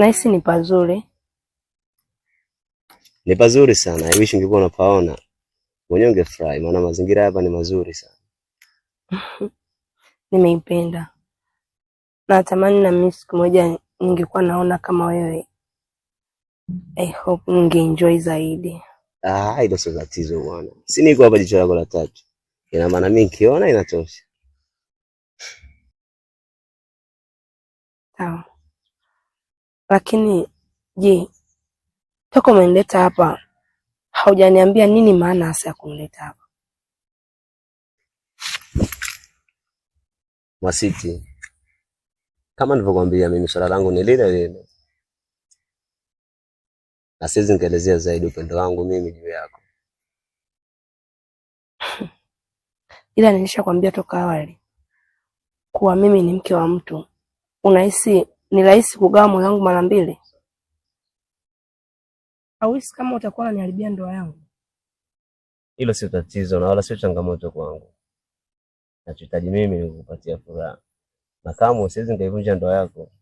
Nahisi ni pazuri. Ni pazuri sana. I wish ungekuwa unapaona. Mwenyewe ungefurahi maana mazingira hapa ni mazuri sana. Nimeipenda. Natamani na mimi siku moja ningekuwa naona kama wewe. I hope ningeenjoy zaidi. Hilo sio tatizo bwana. Si niko hapa jicho lako la tatu. Ina maana mimi nikiona inatosha. Sawa. Lakini je, toka umenileta hapa haujaniambia nini maana hasa ya kunileta hapa? Mwasiti, kama nilivyokuambia mimi swala langu ni lile lile. Na siwezi nikaelezea zaidi upendo wangu mimi juu yako. Ila nilishakwambia toka awali kuwa mimi ni mke wa mtu. Unahisi ni rahisi kugawa moyo wangu mara mbili? Hauhisi kama utakuwa unaniharibia ndoa yangu? Hilo sio tatizo na wala sio changamoto kwangu. Nachohitaji mimi ni kukupatia furaha. Na kama usiwezi nikaivunja ndoa yako.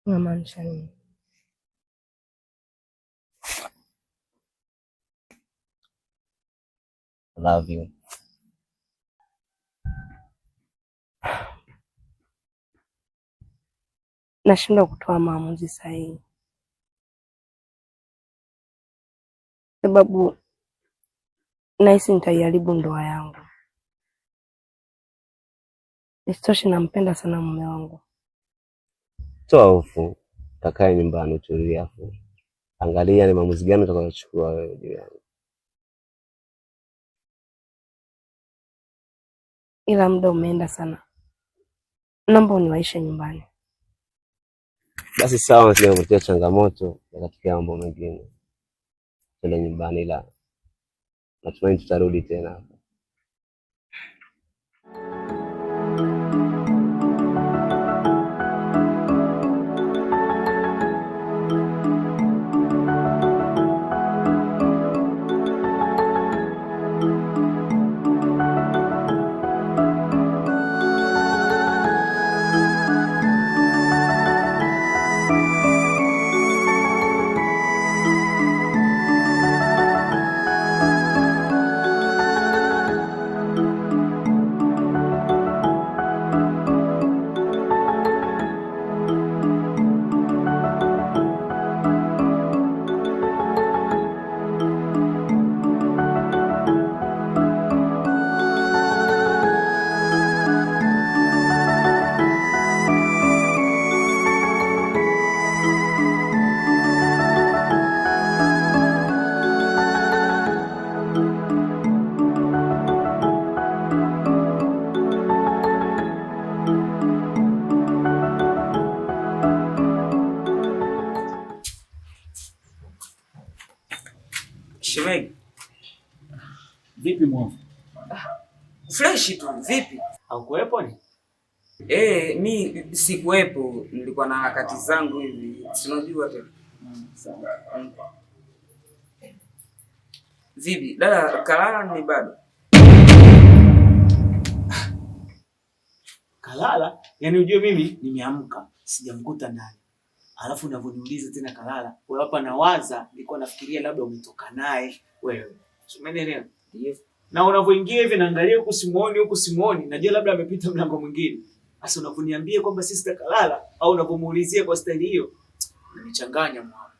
Unamaanisha nini? Love you. Nashindwa kutoa maamuzi sahihi. Sababu nahisi nitaiharibu ndoa yangu. Isitoshe nampenda sana mume wangu. Toa hofu, kakae nyumbani utulie hapo. Angalia ni maamuzi gani utakayochukua wewe juu yangu. Ila muda umeenda sana. Naomba uniwaishe nyumbani. Basi sawa, nasema kutia changamoto ya katika mambo mengine. Twende nyumbani, ila natumaini tutarudi tena. Shemegi. Vipi mwana? Fresh tu, vipi? Haukuwepo ni? Mi sikuwepo, nilikuwa na harakati zangu hivi. Si unajua tena. Sawa. Vipi? Dada kalala ni bado? Kalala? Yaani ujue mimi nimeamka, sijamkuta ndani. Alafu unavyoniuliza tena kalala, wewe hapa nawaza, nilikuwa nafikiria labda umetoka naye wewe. Umeelewa? Ndio. Na unavyoingia hivi naangalia huku simuoni, najua labda amepita mlango mwingine. Sasa unavyoniambia kwamba sister kalala au unavyomuulizia kwa staili hiyo, unanichanganya mwana.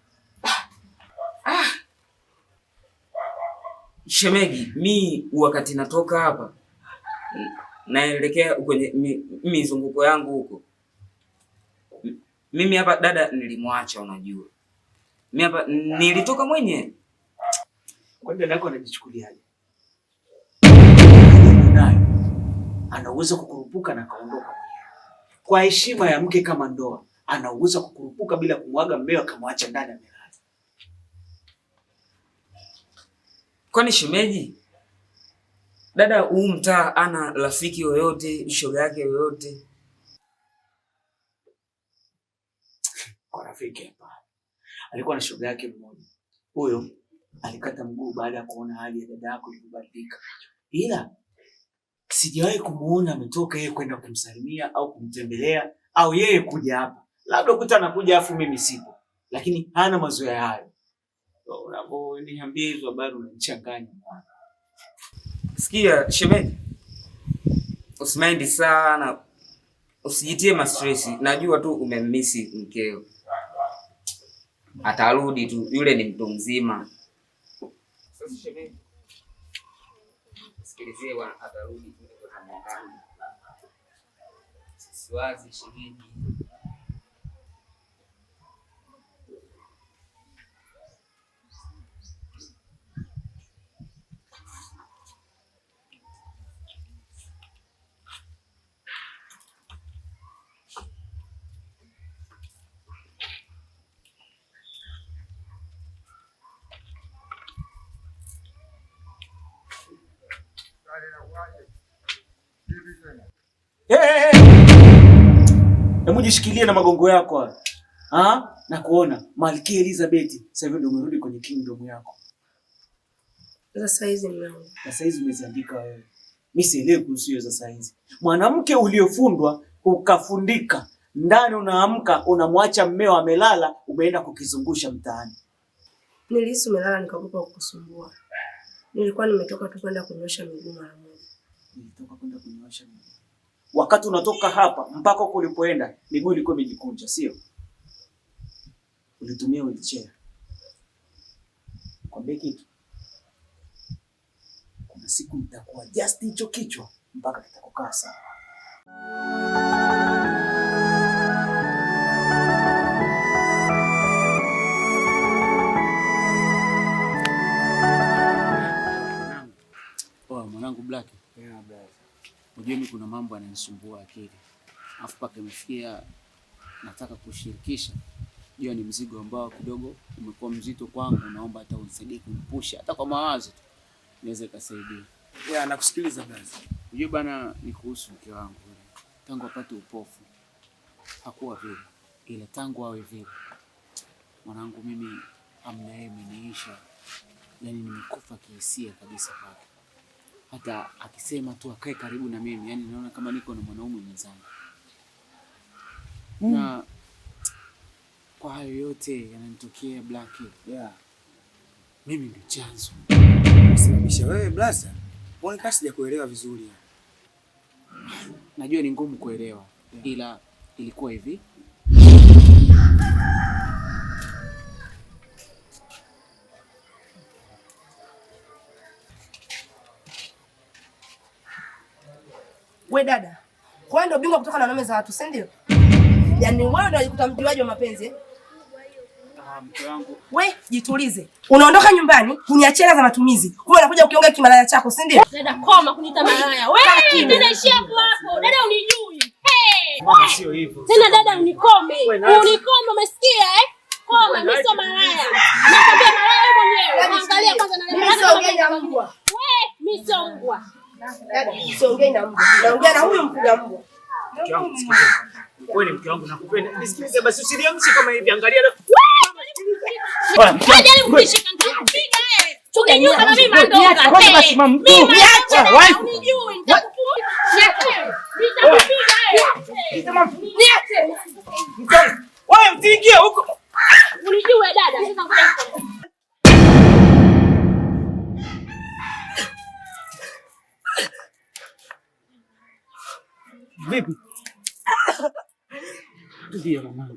Shemegi, mi wakati natoka hapa naelekea kwenye mizunguko yangu huko. Mimi hapa dada nilimwacha, unajua. Mimi hapa nilitoka mwenyewe. Kwa dada yako anajichukuliaje? Ana uwezo kukurupuka na kaondoka mwenyewe. Kwa heshima ya mke kama ndoa, ana uwezo kukurupuka bila kumwaga mmeo akamwacha ndani amelala. Kwani shemeji, dada huu mtaa ana rafiki yoyote, shoga yake yoyote? Kwa rafiki hapa. Alikuwa na shoga yake mmoja. Huyo alikata mguu baada ya kuona hali ya dada yako ilibadilika. Ila sijawahi kumuona ametoka yeye kwenda kumsalimia au kumtembelea au yeye kuja hapa. Labda ukuta anakuja afu mimi sipo. Lakini hana mazoea hayo. Unaponiambia hizo habari unanichanganya. Sikia shemeji. Usimaindi sana. Usijitie stress. Najua tu umemmisi mkeo. Atarudi tu, yule ni mtu mzima. Sasa shemeji. Sikilizie bwana, atarudi tu kwa mwanangu. Siwazi shemeji. Hebu jishikilie na magongo yako haya. Na kuona Malkia Elizabeth sasa hivi ndio umerudi kwenye kingdom yako. Sasa hizi mlango. Sasa hizi umeziandika wewe. Mimi sielewi kuhusu hiyo sasa hizi. Mwanamke uliofundwa ukafundika, ndani unaamka unamwacha mmeo amelala, umeenda kukizungusha mtaani. Nilihisi umelala nikaogopa kukusumbua. Nilikuwa nimetoka tu kwenda kunyosha miguu mara moja. Nilitoka kwenda kunyosha miguu. Wakati unatoka hapa mpaka ulipoenda miguu ilikuwa imejikunja, sio? Ulitumia wheelchair. Kwambie kitu. Kuna siku nitakuwa just hicho kichwa mpaka kitakukaa sawa. Mwanangu Black. Yeah, brother. Unajua mimi kuna mambo yananisumbua akili. Alafu paka imefikia nataka kushirikisha. Hiyo ni mzigo ambao kidogo umekuwa mzito kwangu, naomba hata unisaidie kunipusha hata kwa mawazo tu. Niweze kusaidia. Yeah, nakusikiliza brother. Unajua bana ni kuhusu mke wangu. Tangu apate upofu hakuwa vile. Ila tangu awe vile. Mwanangu mimi amna yeye imeniisha. Yaani nimekufa kihisia kabisa kwake. Hata akisema tu akae karibu na mimi, yani naona kama niko na mwanaume mwenzangu. Na kwa hayo yote yananitokea Black. Yeah. Mimi ndio chanzo. Usababisha wewe blaza. Mbona kasi sijakuelewa vizuri? Najua ni ngumu kuelewa, yeah. Ila ilikuwa hivi. We dada, kwa ndio bingwa kutoka na wanaume za watu, si ndio? Yaani wewe ndio unajikuta mjuaji wa mapenzi. Mke wangu. We, jitulize. Unaondoka nyumbani, uniachia hela za matumizi. Kumbe unakuja ukiongea kimalaya chako, si ndio? Dada koma kuniita malaya. Wewe, dada ishia hapo. Dada unijui. Hey! Mama sio hivyo. Tena dada unikome. Unikome, umesikia Koma, mimi sio malaya. Nakwambia malaya wewe mwenyewe. Angalia kwanza na mimi siongei na mbwa. Wewe, mimi sio mbwa. Dada, siongei na mbwa. Naongea na huyo mfuga mbwa. Mke wangu, sikiza. Wewe ni mke wangu nakupenda. Nisikilize basi usiniamshi kama hivi. Angalia. Hajali mkishika nitakupiga wewe. Tukinyuka na mimi mandonga. Ngoja basi mama. Niache. Unijui nitakupiga. Niache. Nitakupiga wewe. Niache. Wewe mtingie huko. Unijue dada. Sasa ngoja. Vipi? Ndio mama.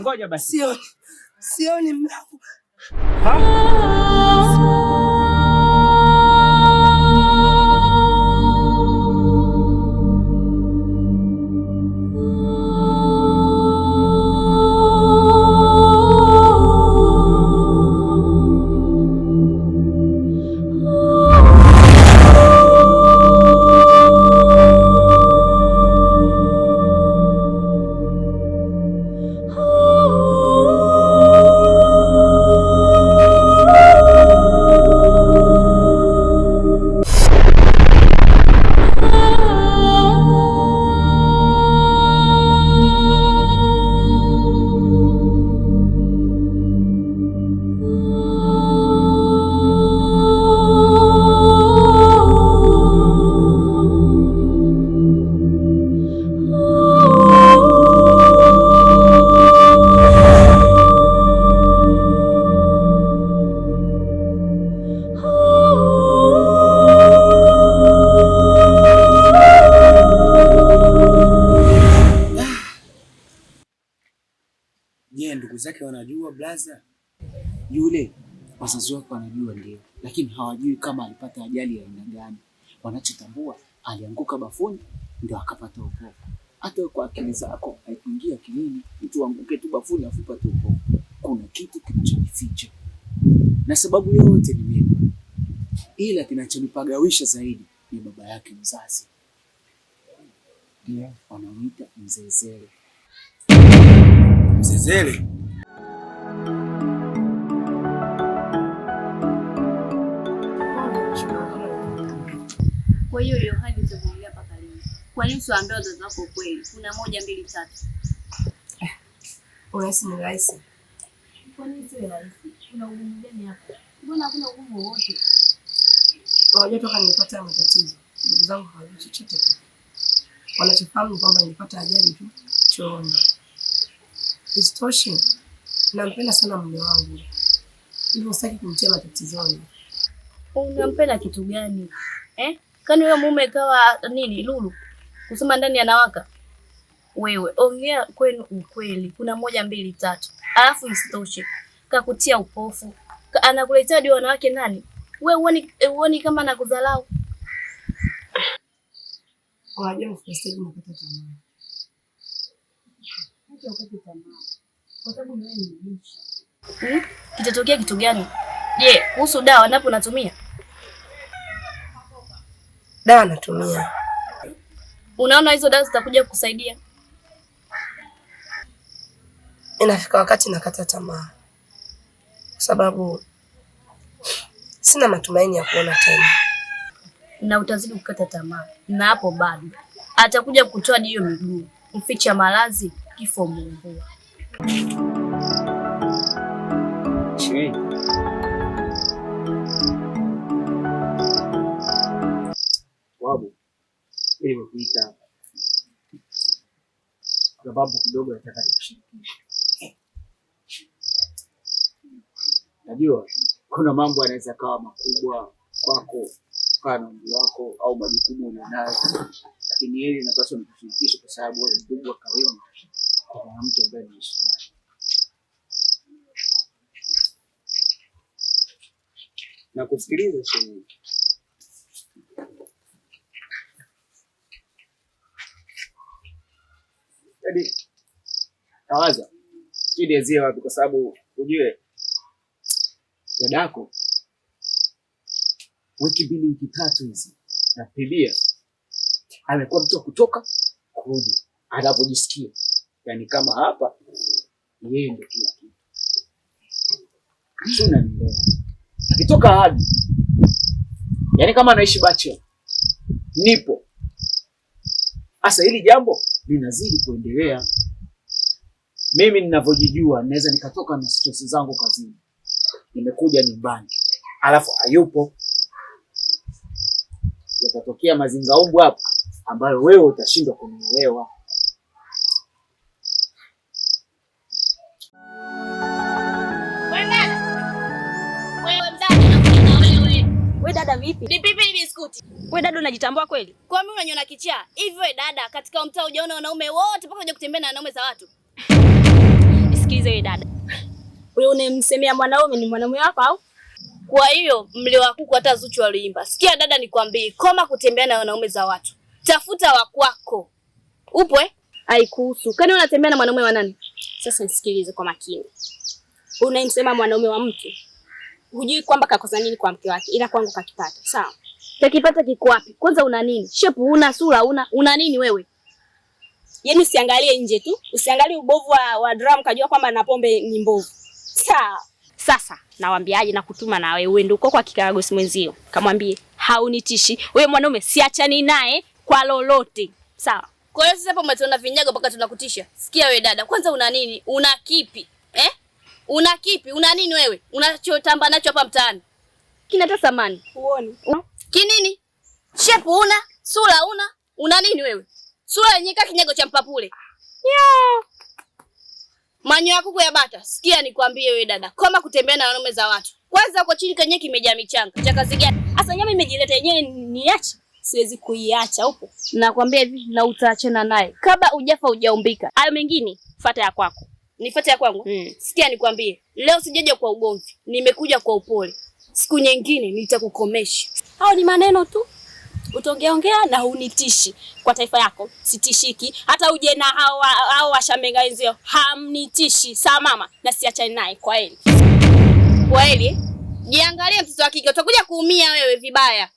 Ngoja basi. Sioni mlango. Je, ndugu zake wanajua blaza? Yule wazazi wake wanajua ndio, lakini hawajui kama alipata ajali ya aina gani. Wanachotambua alianguka bafuni ndio akapata upofu. Hata kwa akili zako haikuingia akilini mtu anguke tu bafuni afu apate upofu. Kuna kitu kilichojificha, na sababu yote ni mimi, ila kinachonipagawisha zaidi ni baba yake mzazi. Ndio wanamuita Mzezele. Mzezele? Kwa hiyo hadi utavumilia mpaka lini? Kwa nini usiwaambie wazazi wako kweli? Kuna 1, 2, 3. Unahisi ni rahisi? Kwa nini sio rahisi? Kuna ugumu gani hapo? Mbona hakuna ugumu wowote? Unajua toka nilipata matatizo, ndugu zangu hawajui chochote. Wanachofahamu ni kwamba nilipata ajali tu chooni. Isitoshe, nampenda sana mume wangu. Hivyo sitaki kumtia matatizoni. Unampenda kitu gani? Kani wewe mume kawa nini Lulu? Kusema ndani anawaka. Wewe ongea kwenu ukweli. Kuna 1, 2, 3. Alafu isitoshe kakutia upofu. Anakuletea hadi wanawake nani? Wewe uoni kama nakudharau? Unajua mfikaji napata tamaa. Hata ukati tamaa. Kwa sababu wewe ni mbishi. Kitatokea kitu gani? Je, kuhusu dawa napo natumia? Dawa natumia. Unaona hizo dawa zitakuja kukusaidia? Inafika wakati nakata tamaa. Kwa sababu sina matumaini ya kuona tena. Na utazidi kukata tamaa. Na hapo bado atakuja kutoa hiyo miguu. Mficha malazi kifo muungua. Chini. Wabu, ili nimekuita hapa sababu kidogo nataka nikushirikishe. Najua kuna mambo yanaweza kawa makubwa kwako kutokana na umri wako au majukumu ulionayo, lakini hili napaswa nikushirikishe kwa sababu wewe ni ndugu wa karibu kwa mtu ambaye naishi naye. Na kusikiliza chini. Yaani tawaza sijui nianzie wapi, kwa sababu ujue dadako wiki 2 wiki 3 hizi napidia amekuwa mtu kutoka kurudi anapojisikia, yaani kama hapa yeye ndio kila kitu. Sio unanielewa? Akitoka hadi yaani kama anaishi bachelor nipo. Sasa hili jambo linazidi kuendelea. Mimi ninavyojijua naweza nikatoka na stress zangu kazini, nimekuja nyumbani alafu hayupo. Yatatokea mazingaumbu hapa ambayo wewe utashindwa kunielewa. Wewe dada vipi? Ni pipi ni biskuti. Wewe dada unajitambua kweli? Kwa mimi unaniona kichaa. Hivyo wewe dada katika mtaa hujaona wanaume wote mpaka uje kutembea na wanaume za watu. Nisikilize wewe dada. Wewe unemsemea mwanaume ni mwanaume wako au? Kwa hiyo mlio wa kuku hata Zuchu waliimba. Sikia dada nikwambie, koma kutembea na wanaume za watu. Tafuta wa kwako. Upo Haikuhusu. Kwani unatembea na mwanaume wa nani? Sasa nisikilize kwa makini. Unaimsema mwanaume wa mtu. Hujui kwamba kakosa nini kwa mke wake, ila kwangu kakipata. Sawa. Kakipata kiko wapi? Kwanza una nini? Shepu una, sura una nini wewe? Yaani usiangalie nje tu. Usiangalie ubovu wa drum kajua kwamba na pombe ni mbovu. Sawa. Sasa nawaambiaje na kutuma na wewe uende uko kwa kikaragosi mwenzio. Kamwambie haunitishi. Wewe mwanaume siachani naye kwa lolote. Sawa. Kwa hiyo sasa hapo umetona vinyago mpaka tunakutisha. Sikia wewe dada, kwanza una nini? Una kipi? Una kipi? Una nini wewe? Unachotamba nacho hapa mtaani? Kinata samani. Uone. Kinini? Shepu una, sura una nini wewe? Sura yenyewe kama kinyago cha mpapule. Yo. Manyo ya kuku ya bata. Sikia nikwambie wewe dada, koma kutembea na wanaume za watu. Kwanza uko chini kenyewe kimejaa michanga. Cha kazi gani? Asa nyama imejileta yenyewe niache. Siwezi kuiacha upo. Nakwambia hivi na utaachana naye. Kabla hujafa hujaumbika. Hayo mengine fuata ya kwako. Nifuate ya kwangu. Sikia nikwambie. Leo sijaja kwa ugomvi. Nimekuja kwa upole. Siku nyingine nitakukomesha. Hao ni maneno tu. Utaongeongea na unitishi. Kwa taifa yako sitishiki. Hata uje na hao washamenga wenzio hamnitishi. Sawa mama, na siachane naye. Kwa heri. Kwa heri. Jiangalie mtoto wa kike, utakuja kuumia wewe vibaya.